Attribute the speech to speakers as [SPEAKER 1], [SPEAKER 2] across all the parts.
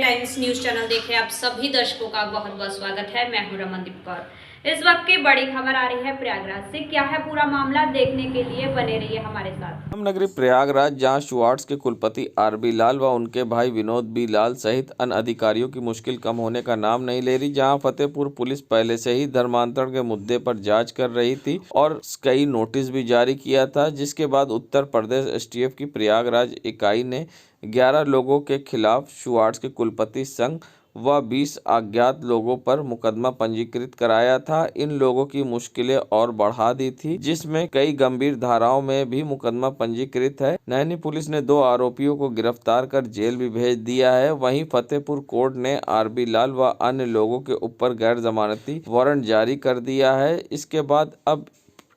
[SPEAKER 1] Times news channel देखे आप सभी दर्शकों का बहुत बहुत स्वागत है। मैं हूं रमनदीप कौर। इस वक्त की बड़ी खबर आ रही है प्रयागराज से। क्या है पूरा मामला, देखने के लिए बने रहिए हमारे साथ।
[SPEAKER 2] संगम नगरी प्रयागराज, जहां शुआर्ट्स के कुलपति आर.बी. लाल व उनके भाई विनोद बी. लाल सहित अन्य अधिकारियों की मुश्किल कम होने का नाम नहीं ले रही। जहां फतेहपुर पुलिस पहले से ही धर्मांतरण के मुद्दे पर जांच कर रही थी और कई नोटिस भी जारी किया था, जिसके बाद उत्तर प्रदेश एसटीएफ की प्रयागराज इकाई ने 11 लोगों के खिलाफ शुआर्ट्स के कुलपति संघ व 20 अज्ञात लोगों पर मुकदमा पंजीकृत कराया था। इन लोगों की मुश्किलें और बढ़ा दी थी, जिसमें कई गंभीर धाराओं में भी मुकदमा पंजीकृत है। नैनी पुलिस ने 2 आरोपियों को गिरफ्तार कर जेल भी भेज दिया है। वहीं फतेहपुर कोर्ट ने आर.बी. लाल व अन्य लोगों के ऊपर गैर जमानती वारंट जारी कर दिया है। इसके बाद अब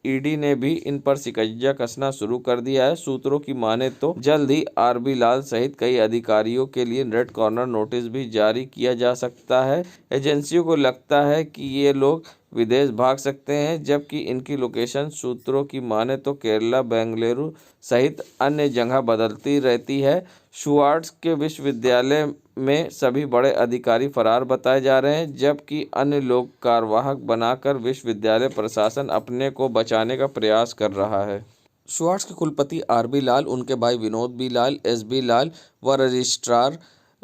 [SPEAKER 2] ईडी ने भी इन पर शिकंजा कसना शुरू कर दिया है। सूत्रों की माने तो जल्द ही आर.बी. लाल सहित कई अधिकारियों के लिए रेड कॉर्नर नोटिस भी जारी किया जा सकता है। एजेंसियों को लगता है कि ये लोग विदेश भाग सकते हैं, जबकि इनकी लोकेशन सूत्रों की माने तो केरला, बेंगलुरु सहित अन्य जगह बदलती रहती है। शुआर्ट्स के विश्वविद्यालय में सभी बड़े अधिकारी फरार बताए जा रहे हैं, जबकि अन्य लोग कार्यवाहक बनाकर विश्वविद्यालय प्रशासन अपने को बचाने का प्रयास कर रहा है। शुआर्ट्स के कुलपति आर.बी. लाल, उनके भाई विनोद बी. लाल, एस.बी. लाल व रजिस्ट्रार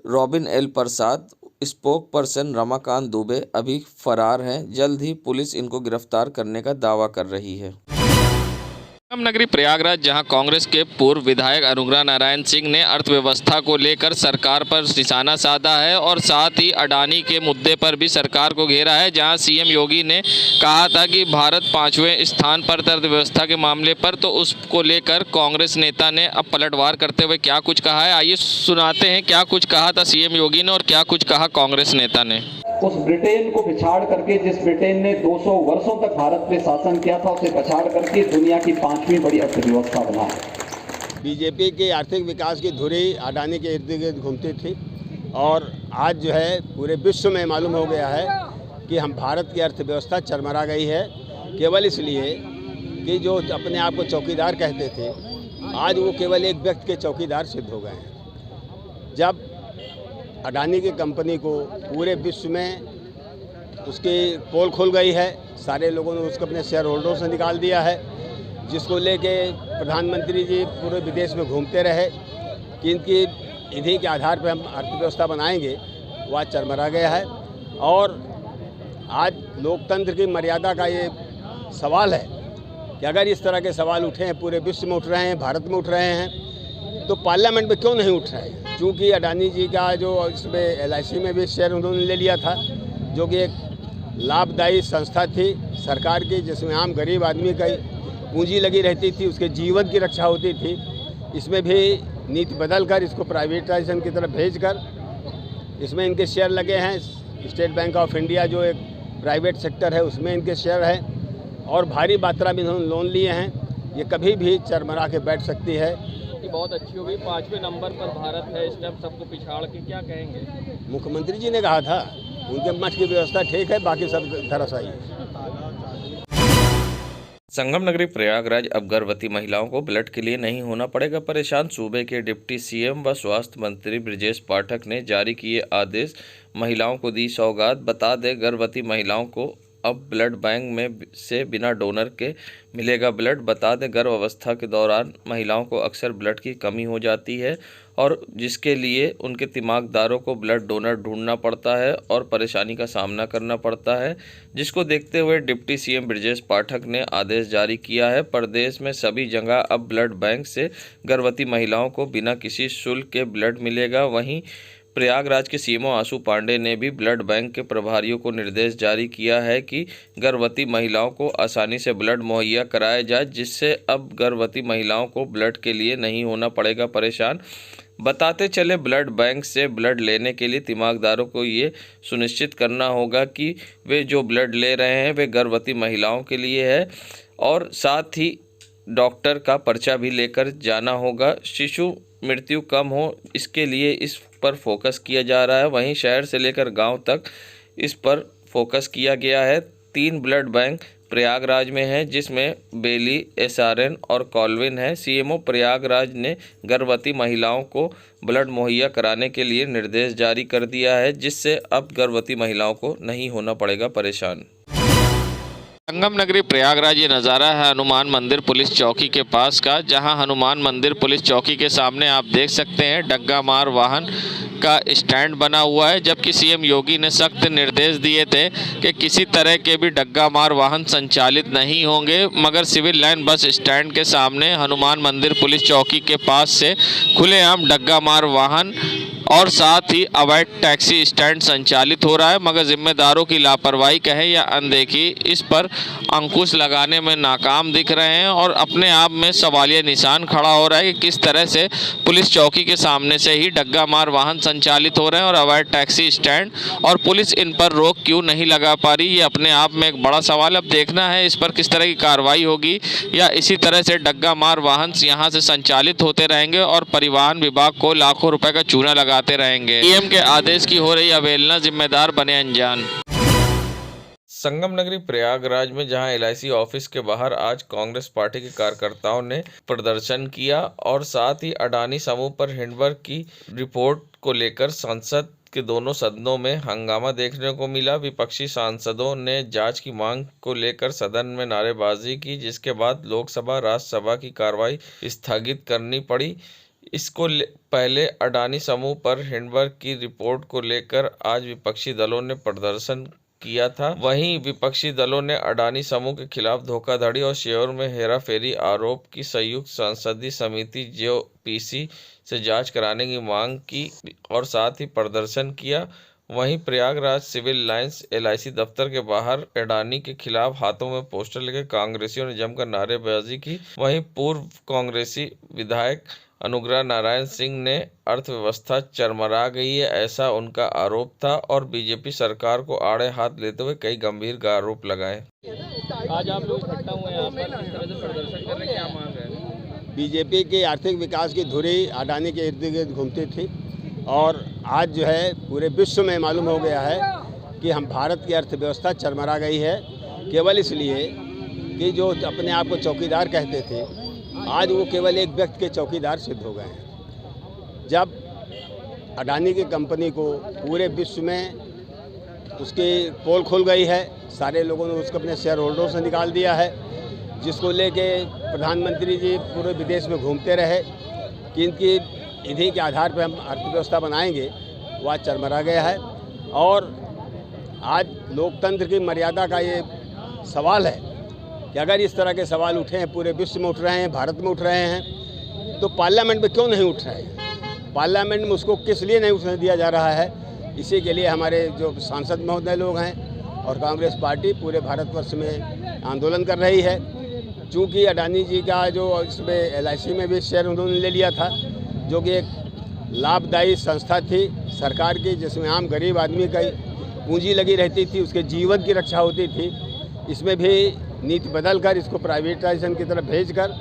[SPEAKER 2] रॉबिन एल. प्रसाद, स्पोक पर्सन रमाकांत दुबे अभी फरार हैं। जल्द ही पुलिस इनको गिरफ्तार करने का दावा कर रही है।
[SPEAKER 3] संगम नगरी प्रयागराज, जहां कांग्रेस के पूर्व विधायक अनुग्रह नारायण सिंह ने अर्थव्यवस्था को लेकर सरकार पर निशाना साधा है और साथ ही अडानी के मुद्दे पर भी सरकार को घेरा है। जहां सीएम योगी ने कहा था कि भारत 5वें स्थान पर अर्थव्यवस्था के मामले पर, तो उसको लेकर कांग्रेस नेता ने अब पलटवार करते हुए क्या कुछ कहा है, आइए सुनाते हैं क्या कुछ कहा था सीएम योगी ने और क्या कुछ कहा कांग्रेस नेता ने।
[SPEAKER 4] उस ब्रिटेन को पिछाड़ करके, जिस ब्रिटेन ने 200 वर्षों तक भारत पे शासन किया था, उसे पछाड़ करके दुनिया की 5वीं बड़ी अर्थव्यवस्था बना है।
[SPEAKER 5] बीजेपी के आर्थिक विकास की धुरी अडानी के इर्द गिर्द घूमती थी और आज जो है पूरे विश्व में मालूम हो गया है कि हम भारत की अर्थव्यवस्था चरमरा गई है, केवल इसलिए कि जो अपने आप को चौकीदार कहते थे, आज वो केवल एक व्यक्ति के चौकीदार सिद्ध हो गए हैं। जब अडानी की कंपनी को पूरे विश्व में उसकी पोल खुल गई है, सारे लोगों ने उसको अपने शेयर होल्डरों से निकाल दिया है, जिसको लेके प्रधानमंत्री जी पूरे विदेश में घूमते रहे कि इनकी इन्हीं के आधार पर हम अर्थव्यवस्था बनाएंगे, वो आज चरमरा गया है। और आज लोकतंत्र की मर्यादा का ये सवाल है कि अगर इस तरह के सवाल उठे हैं, पूरे विश्व में उठ रहे हैं, भारत में उठ रहे हैं, तो पार्लियामेंट में क्यों नहीं उठ रहे हैं? क्योंकि अडानी जी का जो इसमें LIC में भी शेयर उन्होंने ले लिया था, जो कि एक लाभदायी संस्था थी सरकार की, जिसमें आम गरीब आदमी का पूंजी लगी रहती थी, उसके जीवन की रक्षा होती थी। इसमें भी नीति बदल कर इसको प्राइवेटाइजेशन की तरफ भेजकर इसमें इनके शेयर लगे हैं। स्टेट बैंक ऑफ इंडिया जो एक प्राइवेट सेक्टर है, उसमें इनके शेयर है और भारी मात्रा में इन्होंने लोन लिए हैं। ये कभी भी चरमरा के बैठ सकती है।
[SPEAKER 3] बहुत अच्छी होगी, 5वें नंबर पर भारत है, इस टाइम सबको पिछाड़ के क्या कहेंगे?
[SPEAKER 5] मुख्यमंत्री जी ने कहा था उनके मठ की व्यवस्था ठीक है, बाकी सब धराशायी है।
[SPEAKER 2] संगम नगरी प्रयागराज, अब गर्भवती महिलाओं को ब्लड के लिए नहीं होना पड़ेगा परेशान। सूबे के डिप्टी सीएम व स्वास्थ्य मंत्री ब्रजेश पाठक ने जारी किए आदेश, महिलाओं को दी सौगात। बता दें, गर्भवती महिलाओं को अब ब्लड बैंक में से बिना डोनर के मिलेगा ब्लड। बता दें, गर्भ अवस्था के दौरान महिलाओं को अक्सर ब्लड की कमी हो जाती है और जिसके लिए उनके दिमागदारों को ब्लड डोनर ढूंढना पड़ता है और परेशानी का सामना करना पड़ता है, जिसको देखते हुए डिप्टी सीएम ब्रजेश पाठक ने आदेश जारी किया है। प्रदेश में सभी जगह अब ब्लड बैंक से गर्भवती महिलाओं को बिना किसी शुल्क के ब्लड मिलेगा। वहीं प्रयागराज के सीएमओ आशु पांडे ने भी ब्लड बैंक के प्रभारियों को निर्देश जारी किया है कि गर्भवती महिलाओं को आसानी से ब्लड मुहैया कराया जाए, जिससे अब गर्भवती महिलाओं को ब्लड के लिए नहीं होना पड़ेगा परेशान। बताते चले, ब्लड बैंक से ब्लड लेने के लिए दिमागदारों को ये सुनिश्चित करना होगा कि वे जो ब्लड ले रहे हैं वे गर्भवती महिलाओं के लिए है और साथ ही डॉक्टर का पर्चा भी लेकर जाना होगा। शिशु मृत्यु कम हो, इसके लिए इस पर फोकस किया जा रहा है। वहीं शहर से लेकर गांव तक इस पर फोकस किया गया है। 3 ब्लड बैंक प्रयागराज में है, जिसमें बेली, एसआरएन और कॉल्विन है। सीएमओ प्रयागराज ने गर्भवती महिलाओं को ब्लड मुहैया कराने के लिए निर्देश जारी कर दिया है, जिससे अब गर्भवती महिलाओं को नहीं होना पड़ेगा परेशान।
[SPEAKER 3] संगम नगरी प्रयागराज ये नज़ारा है हनुमान मंदिर पुलिस चौकी के पास का, जहां हनुमान मंदिर पुलिस चौकी के सामने आप देख सकते हैं डग्गा मार वाहन का स्टैंड बना हुआ है। जबकि सीएम योगी ने सख्त निर्देश दिए थे कि किसी तरह के भी डग्गा मार वाहन संचालित नहीं होंगे, मगर सिविल लाइन बस स्टैंड के सामने हनुमान मंदिर पुलिस चौकी के पास से खुलेआम डग्गा मार वाहन और साथ ही अवैध टैक्सी स्टैंड संचालित हो रहा है। मगर जिम्मेदारों की लापरवाही कहे या अनदेखी, इस पर अंकुश लगाने में नाकाम दिख रहे हैं और अपने आप में सवालिया निशान खड़ा हो रहा है कि किस तरह से पुलिस चौकी के सामने से ही डग्गा मार वाहन संचालित हो रहे हैं और अवैध टैक्सी स्टैंड, और पुलिस इन पर रोक क्यों नहीं लगा पा रही। ये अपने आप में एक बड़ा सवाल। अब देखना है इस पर किस तरह की कार्रवाई होगी, या इसी तरह से डग्गा मार वाहन यहाँ से संचालित होते रहेंगे और परिवहन विभाग को लाखों रुपए का चूना लगाते रहेंगे। सीएम के आदेश की हो रही अवहेलना, जिम्मेदार बने अनजान।
[SPEAKER 2] संगम नगरी प्रयागराज में जहां एलआईसी ऑफिस के बाहर आज कांग्रेस पार्टी के कार्यकर्ताओं ने प्रदर्शन किया और साथ ही अडानी समूह पर हिंडनबर्ग की रिपोर्ट को लेकर संसद के दोनों सदनों में हंगामा देखने को मिला। विपक्षी सांसदों ने जांच की मांग को लेकर सदन में नारेबाजी की, जिसके बाद लोकसभा राज्यसभा की कार्रवाई स्थगित करनी पड़ी। इसको पहले अडानी समूह पर हिंडनबर्ग की रिपोर्ट को लेकर आज विपक्षी दलों ने प्रदर्शन किया था। वहीं विपक्षी दलों ने अडानी समूह के खिलाफ धोखाधड़ी और शेयर में हेराफेरी आरोप की संयुक्त संसदीय समिति जेपीसी से जांच कराने की मांग की और साथ ही प्रदर्शन किया। वहीं प्रयागराज सिविल लाइंस एलआईसी दफ्तर के बाहर अडानी के खिलाफ हाथों में पोस्टर लेकर कांग्रेसियों ने जमकर नारेबाजी की। वहीं पूर्व कांग्रेसी विधायक अनुग्रह नारायण सिंह ने अर्थव्यवस्था चरमरा गई है, ऐसा उनका आरोप था और बीजेपी सरकार को आड़े हाथ लेते हुए कई गंभीर आरोप लगाए।
[SPEAKER 3] आज आप लोग इकट्ठा हुए यहाँ पर, किस तरह से प्रदर्शन कर रहे हैं, क्या मांग है?
[SPEAKER 5] बीजेपी के आर्थिक विकास की धुरी अडानी के इर्द गिर्द घूमती थी और आज जो है पूरे विश्व में मालूम हो गया है कि हम भारत की अर्थव्यवस्था चरमरा गई है, केवल इसलिए कि जो अपने आप को चौकीदार कहते थे आज वो केवल एक व्यक्ति के चौकीदार सिद्ध हो गए हैं। जब अडानी की कंपनी को पूरे विश्व में उसकी पोल खुल गई है, सारे लोगों ने उसको अपने शेयर होल्डरों से निकाल दिया है, जिसको लेके प्रधानमंत्री जी पूरे विदेश में घूमते रहे कि इनकी इन्हीं के आधार पर हम अर्थव्यवस्था बनाएंगे, वो आज चरमरा गया है। और आज लोकतंत्र की मर्यादा का ये सवाल है कि अगर इस तरह के सवाल उठे हैं, पूरे विश्व में उठ रहे हैं, भारत में उठ रहे हैं, तो पार्लियामेंट में क्यों नहीं उठ रहे हैं? पार्लियामेंट में उसको किस लिए नहीं उठने दिया जा रहा है? इसी के लिए हमारे जो सांसद महोदय लोग हैं और कांग्रेस पार्टी पूरे भारतवर्ष में आंदोलन कर रही है। चूँकि अडानी जी का जो इसमें एलआईसी में भी शेयर उन्होंने ले लिया था, जो कि एक लाभदायी संस्था थी सरकार की, जिसमें आम गरीब आदमी का पूंजी लगी रहती थी, उसके जीवन की रक्षा होती थी। इसमें भी नीति बदलकर इसको प्राइवेटाइजेशन की तरफ भेजकर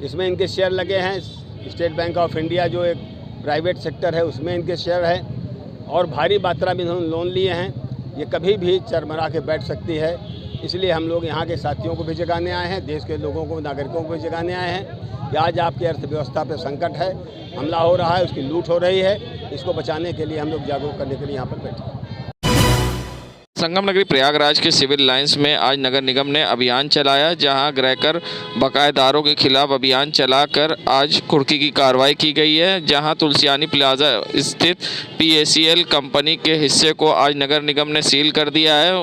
[SPEAKER 5] इसमें इनके शेयर लगे हैं। स्टेट बैंक ऑफ इंडिया जो एक प्राइवेट सेक्टर है उसमें इनके शेयर हैं और भारी मात्रा में इन्होंने लोन लिए हैं। ये कभी भी चरमरा के बैठ सकती है, इसलिए हम लोग यहाँ के साथियों को भी जगाने आए हैं, देश के लोगों को, नागरिकों को भी जगाने आए हैं कि आज आपकी अर्थव्यवस्था पर संकट है, हमला हो रहा है, उसकी लूट हो रही है, इसको बचाने के लिए हम लोग जागरूक करने के लिए यहाँ पर बैठे हैं।
[SPEAKER 3] संगम नगरी प्रयागराज के सिविल लाइंस में आज नगर निगम ने अभियान चलाया, जहां ग्रहकर बकायेदारों के खिलाफ अभियान चलाकर आज कुर्की की कार्रवाई की गई है। जहां तुलसियानी प्लाजा स्थित पीएसीएल कंपनी के हिस्से को आज नगर निगम ने सील कर दिया है।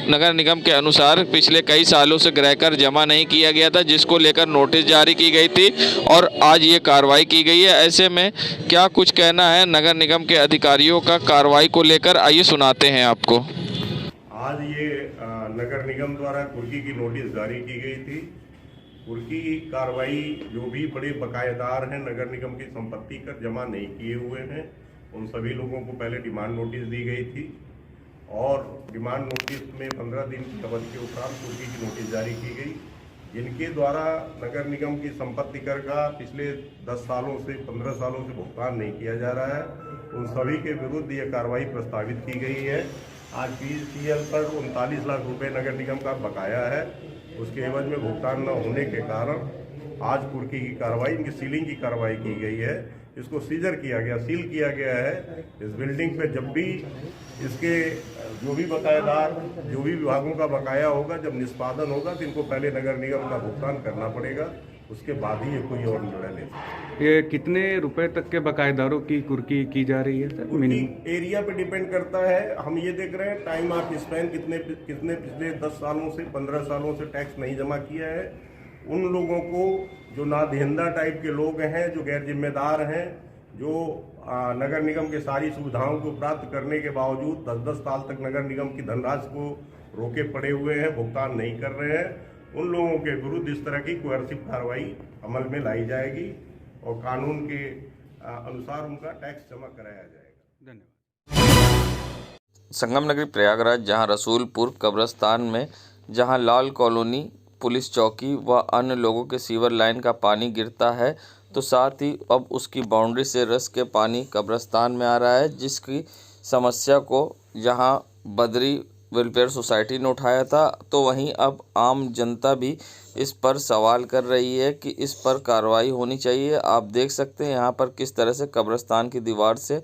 [SPEAKER 3] नगर निगम के अनुसार पिछले कई सालों से ग्रहकर जमा नहीं किया गया था, जिसको लेकर नोटिस जारी की गई थी और आज ये कार्रवाई की गई है। ऐसे में क्या कुछ कहना है नगर निगम के अधिकारियों का कार्रवाई को लेकर, आइए सुनाते हैं आपको।
[SPEAKER 6] आज ये नगर निगम द्वारा कुर्की की नोटिस जारी की गई थी। कुर्की की कार्रवाई जो भी बड़े बकायेदार हैं, नगर निगम की संपत्ति कर जमा नहीं किए हुए हैं, उन सभी लोगों को पहले डिमांड नोटिस दी गई थी और डिमांड नोटिस में 15 दिन की अवधि के उपरांत कुर्की की नोटिस जारी की गई। जिनके द्वारा नगर निगम की संपत्ति कर का पिछले 10 सालों से 15 सालों से भुगतान नहीं किया जा रहा है, उन सभी के विरुद्ध ये कार्रवाई प्रस्तावित की गई है। आज PCL पर 39 लाख रुपए नगर निगम का बकाया है। उसके एवज में भुगतान न होने के कारण आज कुर्की की कार्रवाई, इनकी सीलिंग की कार्रवाई की गई है। इसको सीजर किया गया, सील किया गया है। इस बिल्डिंग पे जब भी इसके जो भी बकायादार, जो भी विभागों का बकाया होगा, जब निष्पादन होगा तो इनको पहले नगर निगम का भुगतान करना पड़ेगा, उसके बाद ही ये कोई और निर्णय ले सकते।
[SPEAKER 7] ये कितने रुपए तक के बकायेदारों की कुर्की की जा रही है सर? मिनिमम
[SPEAKER 6] एरिया पे डिपेंड करता है। हम ये देख रहे हैं टाइम ऑफ स्पेन कितने पिछले 10 सालों से 15 सालों से टैक्स नहीं जमा किया है। उन लोगों को जो नादेहिंदा टाइप के लोग हैं, जो गैर जिम्मेदार हैं, जो नगर निगम के सारी सुविधाओं को प्राप्त करने के बावजूद 10-10 साल तक नगर निगम की धनराशि को रोके पड़े हुए हैं, भुगतान नहीं कर रहे हैं, उन लोगों के विरुद्ध इस तरह की कोएर्सिव कार्रवाई अमल में लाई जाएगी और कानून के अनुसार उनका टैक्स जमा कराया जाएगा।
[SPEAKER 7] धन्यवाद।
[SPEAKER 2] संगम नगरी प्रयागराज, जहां रसूलपुर कब्रस्तान में जहां लाल कॉलोनी पुलिस चौकी व अन्य लोगों के सीवर लाइन का पानी गिरता है, तो साथ ही अब उसकी बाउंड्री से रस के पानी कब्रस्तान में आ रहा है, जिसकी समस्या को जहां बद्री वेलफेयर सोसाइटी ने उठाया था, तो वहीं अब आम जनता भी इस पर सवाल कर रही है कि इस पर कार्रवाई होनी चाहिए। आप देख सकते हैं यहाँ पर किस तरह से कब्रस्तान की दीवार से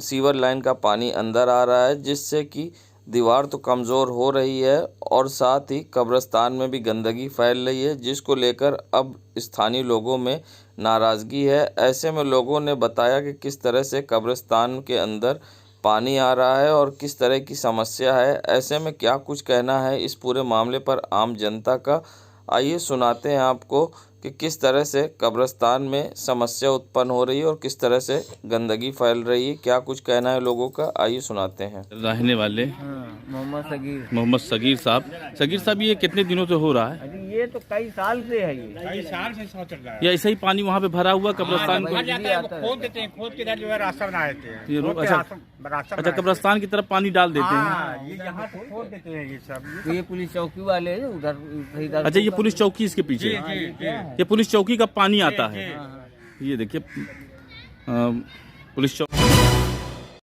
[SPEAKER 2] सीवर लाइन का पानी अंदर आ रहा है, जिससे कि दीवार तो कमज़ोर हो रही है और साथ ही कब्रस्तान में भी गंदगी फैल रही है, जिसको लेकर अब स्थानीय लोगों में नाराज़गी है। ऐसे में लोगों ने बताया कि किस तरह से कब्रस्तान के अंदर पानी आ रहा है और किस तरह की समस्या है। ऐसे में क्या कुछ कहना है इस पूरे मामले पर आम जनता का, आइए सुनाते हैं आपको कि किस तरह से कब्रस्तान में समस्या उत्पन्न हो रही है और किस तरह से गंदगी फैल रही है। क्या कुछ कहना है लोगों का, आइए सुनाते हैं।
[SPEAKER 8] रहने वाले मोहम्मद सगीर साहब, ये कितने दिनों से हो रहा है?
[SPEAKER 9] अरे ये तो कई साल से है, ये
[SPEAKER 8] कई साल से चल रहा है। या ऐसा ही पानी वहाँ पे भरा हुआ कब्रस्तान को
[SPEAKER 9] खोद देते हैं, खोद के इधर जो है रास्ता बना देते हैं।
[SPEAKER 8] ये लोग अच्छा कब्रस्तान की तरफ पानी डाल देते हैं।
[SPEAKER 9] ये यहाँ से खोद देते हैं ये सब। ये पुलिस चौकी वाले उधर।
[SPEAKER 8] अच्छा, ये पुलिस चौकी इसके पीछे, ये पुलिस चौकी का पानी आता है। ये देखिए पुलिस चौकी।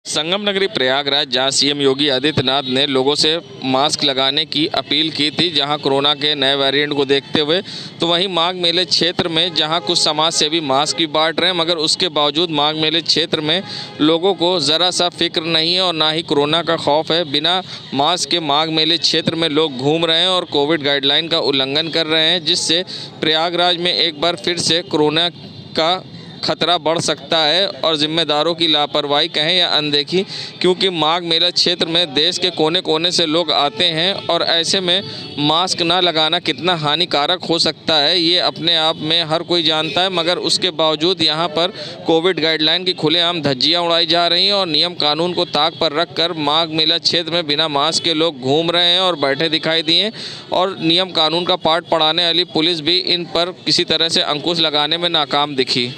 [SPEAKER 3] संगम नगरी प्रयागराज, जहां सीएम योगी आदित्यनाथ ने लोगों से मास्क लगाने की अपील की थी, जहां कोरोना के नए वेरिएंट को देखते हुए, तो वहीं माघ मेले क्षेत्र में जहां कुछ समाज सेवी मास्क भी बांट रहे हैं, मगर उसके बावजूद माघ मेले क्षेत्र में लोगों को ज़रा सा फिक्र नहीं है और ना ही कोरोना का खौफ है। बिना मास्क के माघ मेले क्षेत्र में लोग घूम रहे हैं और कोविड गाइडलाइन का उल्लंघन कर रहे हैं, जिससे प्रयागराज में एक बार फिर से कोरोना का खतरा बढ़ सकता है और जिम्मेदारों की लापरवाही कहें या अनदेखी, क्योंकि माघ मेला क्षेत्र में देश के कोने कोने से लोग आते हैं और ऐसे में मास्क ना लगाना कितना हानिकारक हो सकता है ये अपने आप में हर कोई जानता है। मगर उसके बावजूद यहाँ पर कोविड गाइडलाइन की खुलेआम धज्जियाँ उड़ाई जा रही हैं और नियम कानून को ताक पर रखकर माघ मेला क्षेत्र में बिना मास्क के लोग घूम रहे हैं और बैठे दिखाई दिए, और नियम कानून का पाठ पढ़ाने वाली पुलिस भी इन पर किसी तरह से अंकुश लगाने में नाकाम दिखी।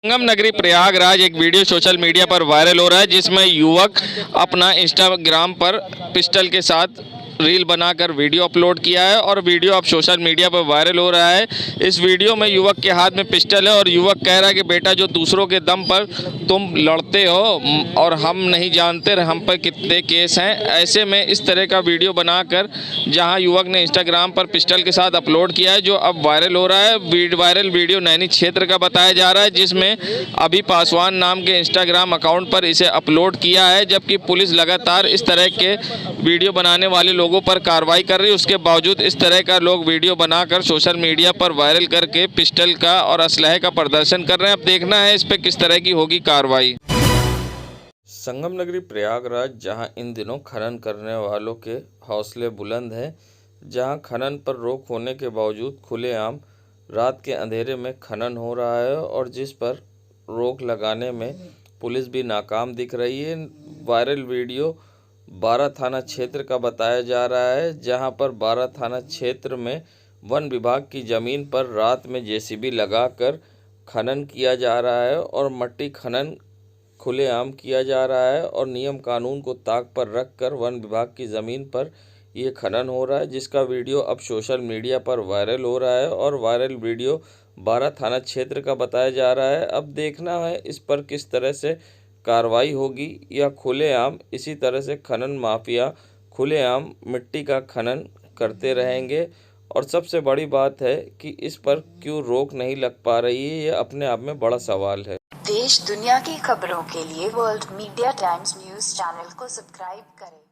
[SPEAKER 3] संगम नगरी प्रयागराज, एक वीडियो सोशल मीडिया पर वायरल हो रहा है, जिसमें युवक अपना इंस्टाग्राम पर पिस्टल के साथ रील बनाकर वीडियो अपलोड किया है और वीडियो अब सोशल मीडिया पर वायरल हो रहा है। इस वीडियो में युवक के हाथ में पिस्टल है और युवक कह रहा है कि बेटा, जो दूसरों के दम पर तुम लड़ते हो और हम नहीं जानते हम पर कितने केस हैं। ऐसे में इस तरह का वीडियो बनाकर जहां युवक ने इंस्टाग्राम पर पिस्टल के साथ अपलोड किया है, जो अब वायरल हो रहा है। वायरल वीडियो नैनी क्षेत्र का बताया जा रहा है, जिसमें अभी पासवान नाम के इंस्टाग्राम अकाउंट पर इसे अपलोड किया है, जबकि पुलिस लगातार इस तरह के वीडियो बनाने वाले लोगों पर कार्रवाई कर रही है। उसके बावजूद इस तरह का लोग वीडियो बनाकर सोशल मीडिया पर वायरल करके पिस्टल का और असलहे का प्रदर्शन कर रहे हैं। अब देखना है इस पर किस तरह की होगी कार्रवाई।
[SPEAKER 2] संगम नगरी प्रयागराज, जहां इन दिनों खनन करने वालों के हौसले बुलंद हैं, जहां खनन पर रोक होने के बावजूद खुलेआम रात के अंधेरे में खनन हो रहा है और जिस पर रोक लगाने में पुलिस भी नाकाम दिख रही है। वायरल वीडियो 12 थाना क्षेत्र का बताया जा रहा है, जहां पर 12 थाना क्षेत्र में वन विभाग की ज़मीन पर रात में जेसीबी लगाकर खनन किया जा रहा है और मट्टी खनन खुलेआम किया जा रहा है और नियम कानून को ताक पर रखकर वन विभाग की ज़मीन पर ये खनन हो रहा है, जिसका वीडियो अब सोशल मीडिया पर वायरल हो रहा है और वायरल वीडियो 12 थाना क्षेत्र का बताया जा रहा है। अब देखना है इस पर किस तरह से कार्रवाई होगी या खुलेआम इसी तरह से खनन माफिया खुलेआम मिट्टी का खनन करते रहेंगे? और सबसे बड़ी बात है कि इस पर क्यों रोक नहीं लग पा रही है, ये अपने आप में बड़ा सवाल है।
[SPEAKER 10] देश दुनिया की खबरों के लिए world media times news channel को सब्सक्राइब करें।